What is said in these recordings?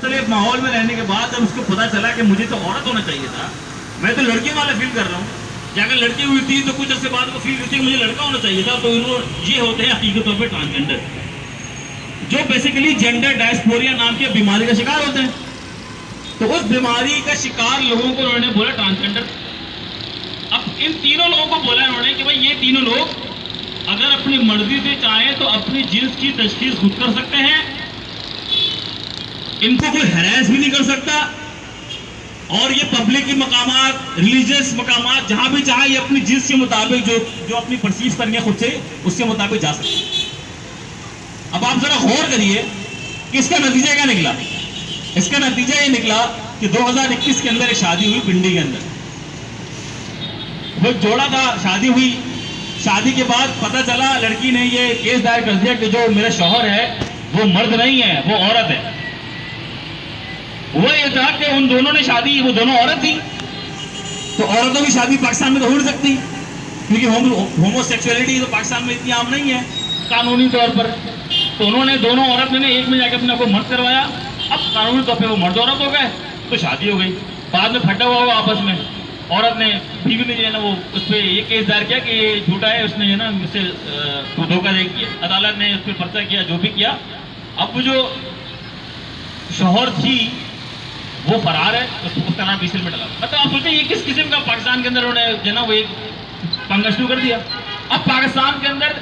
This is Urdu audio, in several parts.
مختلف ماحول میں رہنے کے بعد جب اس کو پتا چلا کہ مجھے تو عورت ہونا چاہیے تھا، میں تو لڑکی والا فیل کر رہا ہوں، کہ اگر لڑکی ہوئی تھی تو کچھ عرصے بعد کو فیل کرتی ہے کہ مجھے لڑکا ہونا چاہیے تھا، تو یہ ہوتے ہیں حقیقی طور پہ ٹرانسجینڈر، جو بیسیکلی جینڈر ڈائسپوریا نام کی بیماری کا شکار ہوتے ہیں. تو اس بیماری کا شکار لوگوں کو انہوں نے بولا ٹرانسجینڈر. اب ان تینوں لوگوں کو بولا انہوں نے کہ بھائی یہ تینوں لوگ اگر اپنی مرضی سے چاہیں تو اپنی جنس کی تشخیص خود کر سکتے ہیں، ان کو کوئی ہراس بھی نہیں کر سکتا، اور یہ پبلک کے مقامات، ریلیجیس مقامات، جہاں بھی چاہے یہ اپنی جنس کے مطابق جو اپنی پرسیو کرنی ہے خود سے، اس کے مطابق جا سکتے ہیں. اب آپ ذرا غور کریے کہ اس کا نتیجہ کیا نکلا. اس کا نتیجہ یہ نکلا کہ 2021 کے اندر ایک شادی ہوئی پنڈی کے اندر. وہ جوڑا تھا، شادی ہوئی، شادی کے بعد پتہ چلا لڑکی نے یہ کیس دائر کر دیا کہ جو میرا شوہر ہے وہ مرد نہیں ہے، وہ عورت ہے. وہ یہ تھا کہ ان دونوں نے شادی، وہ دونوں عورت تھی، تو عورتوں کی شادی پاکستان میں تو ہو نہیں سکتی، کیونکہ ہومو سیکسولیٹی تو پاکستان میں اتنی عام نہیں ہے قانونی طور پر. تو انہوں نے دونوں عورت نے ایک میں جا کے اپنے آپ کو مرد کروایا. اب قانونی طور پہ وہ مرد عورت ہو گئے تو شادی ہو گئی. بعد میں پھٹا ہوا ہوا آپس میں، عورت نے، بیوی نے جو ہے نا وہ اس پہ یہ کیس دائر کیا کہ یہ جھوٹا ہے، اس نے جو ہے نا مجھ سے دھوکہ دے کیا. عدالت نے اس پہ پرچہ کیا، جو بھی کیا. اب وہ جو شوہر تھی وہ فرار ہے، اس کا نام پیسل میں ڈالا. مطلب آپ سوچیں یہ کس قسم کا پاکستان کے اندر انہوں نے جو ہے نا وہ ایک پنگا شروع کر دیا. اب پاکستان کے اندر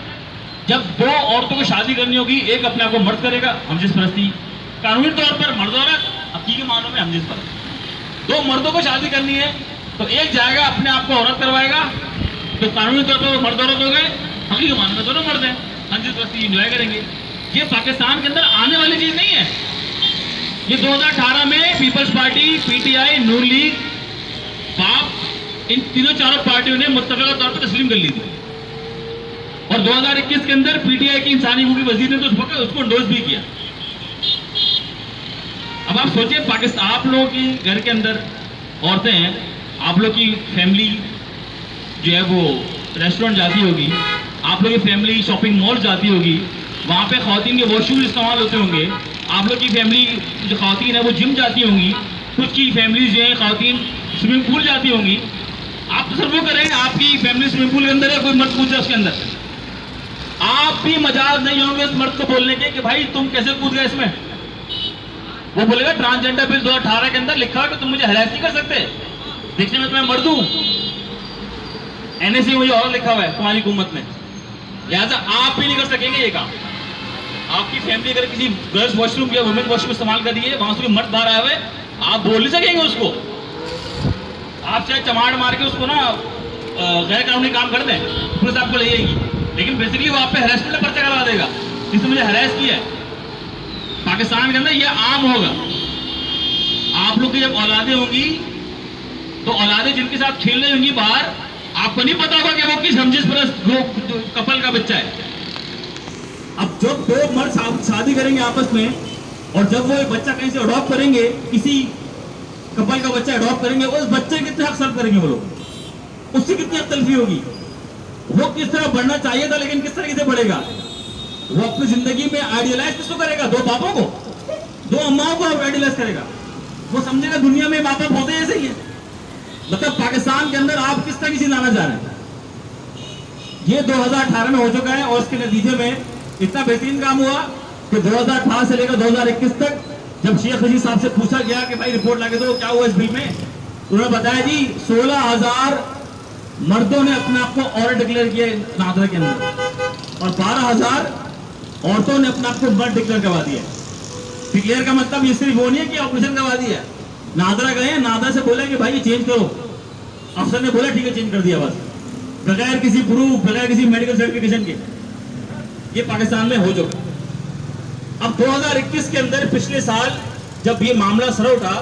جب دو عورتوں کو شادی کرنی ہوگی، ایک اپنے آپ کو مرد کرے گا، ہم جنس پرستی، قانونی طور پر مرد عورت، حقیقی معنوں میں ہم جنس پرست. دو مردوں کو شادی کرنی ہے تو ایک جائے گا اپنے آپ کو عورت کروائے گا، تو قانونی طور پر وہ مرد عورت ہو گئے، حقیقی معنوں میں دونوں مرد ہیں، ہم جنس پرستی انجوائے کریں گے. یہ پاکستان کے اندر آنے والی چیز نہیں ہے. یہ 2018 میں Peoples Party, P T I, Noon League, BAP, ان تینوں چاروں پارٹیوں نے متفقہ طور پر تسلیم کر لی تھی. اور 2021 کے اندر پی ٹی آئی کی انسانی حقوق کی وزیر نے تو اس کو انڈوز بھی کیا. اب آپ سوچیں پاکستان، آپ لوگوں کی گھر کے اندر عورتیں ہیں، آپ لوگ کی فیملی جو ہے وہ ریسٹورنٹ جاتی ہوگی، آپ لوگ کی فیملی شاپنگ مال جاتی ہوگی، وہاں پہ خواتین کے واش روم استعمال ہوتے ہوں گے. آپ لوگ کی فیملی جو خواتین ہیں وہ جم جاتی ہوں گی، کچھ کی فیملیز جو ہیں خواتین سوئمنگ پول جاتی ہوں گی. آپ تصور کریں آپ کی فیملی سوئمنگ پول کے اندر ہے، کوئی مرد کود ہے اس کے اندر، آپ بھی مجاز نہیں ہوں گے اس مرد کو بولنے کے کہ بھائی تم کیسے کود گئے اس میں. وہ بولے گا ٹرانسجینڈر بل 2018 کے اندر لکھا کہ تم مجھے ہراس نہیں کر سکتے، دیکھنے میں تمہیں مرد ہوں. این ایس سی مجھے اور لکھا ہوا ہے تمہاری حکومت میں، لہٰذا آپ بھی نہیں کر سکیں گے یہ کام. آپ کی فیملی اگر کسی گرلز واش روم یا وومن واش روم استعمال کر دیے، وہاں سے مرد باہر آئے ہوئے، آپ بول نہیں سکیں گے اس کو. آپ چاہے چماڑ مار کے اس کو نا غیر قانونی کام کر دیں، پولیس آپ کو لے جائے گی، لیکن بیسکلی وہ آپ پہ ہراسمنٹ کا پرچہ کروا دے گا، جس نے مجھے ہراس کیا ہے. پاکستان کے اندر یہ عام ہوگا. آپ لوگ کی جب اولادیں ہوں گی تو اولادیں جن کے ساتھ کھیل رہی ہوں گی باہر، آپ کو نہیں پتا ہوگا کہ وہ کس ہمجنس پرست کپل کا بچہ ہے. اب جب دو مرد شادی کریں گے آپس میں، اور جب وہ ایک بچہ کہیں سے اڈاپٹ کریں گے، کسی کپل کا بچہ اڈاپٹ کریں گے، اس بچے کتنے حق سرو کریں گے وہ لوگ، اس سے کتنی حق تلفی ہوگی. وہ کس طرح بڑھنا چاہیے تھا لیکن کس طرح سے بڑھے گا. وہ اپنی زندگی میں آئیڈیلائز کس کو کرے گا؟ دو باپوں کو، دو اماؤں کو آئیڈیلائز کرے گا. وہ سمجھے گا دنیا میں باپ ہوتے ایسے ہی ہیں. مطلب پاکستان کے اندر آپ کس طرح کی چیز لانا چاہ رہے ہیں. یہ 2018 میں ہو چکا ہے، اور اس کے نتیجے میں اتنا بہترین کام ہوا کہ 2018 سے لے کر 2021 تک جب شیخ رشید صاحب سے پوچھا گیا کہ بھائی رپورٹ لا کے دو کیا ہوا اس بل میں، انہوں نے بتایا جی 16,000 مردوں نے اپنے آپ کو عورت ڈکلیئر کیا نادرا کے اندر، اور 12,000 عورتوں نے اپنے آپ کو مرد ڈکلیئر کروا دیا. ڈکلیئر کا مطلب یہ صرف وہ نہیں ہے کہ آپریشن کروا دیا. نادرا گئے، نادرا سے بولے کہ بھائی یہ چینج کرو، افسر نے بولا ٹھیک ہے چینج کر دیا، بس بغیر کسی پروف، بغیر کسی میڈیکل سرٹیفکیشن کے. یہ پاکستان میں ہو چکا. اب 2021 کے اندر پچھلے سال جب یہ معاملہ سر اٹھا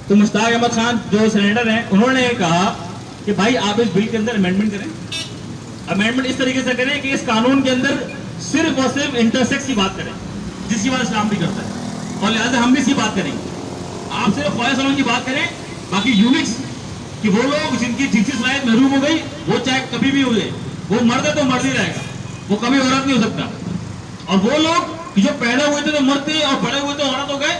تو مشتاق احمد خان جو سینیٹر ہیں انہوں نے کہا کہ بھائی آپ اس بل کے اندر امینڈمنٹ کریں. امینڈمنٹ اس طریقے سے کریں کہ اس قانون کے اندر صرف اور صرف انٹرسیکس کی بات کریں، جس کی بات اسلام بھی کرتا ہے، اور لہٰذا ہم بھی اس کی بات کریں گے. آپ صرف خواہش سلام کی بات کریں، باقی یونٹس کہ وہ لوگ جن کی جنسی صلاحیت محروم ہو گئی، وہ چاہے کبھی بھی ہو جائے، وہ مرد ہے تو مرد ہی رہے گا، وہ کبھی عورت نہیں ہو سکتا. اور وہ لوگ جو پیدا ہوئے تھے تو مرد تھے اور بڑے ہوئے تو عورت ہو گئے،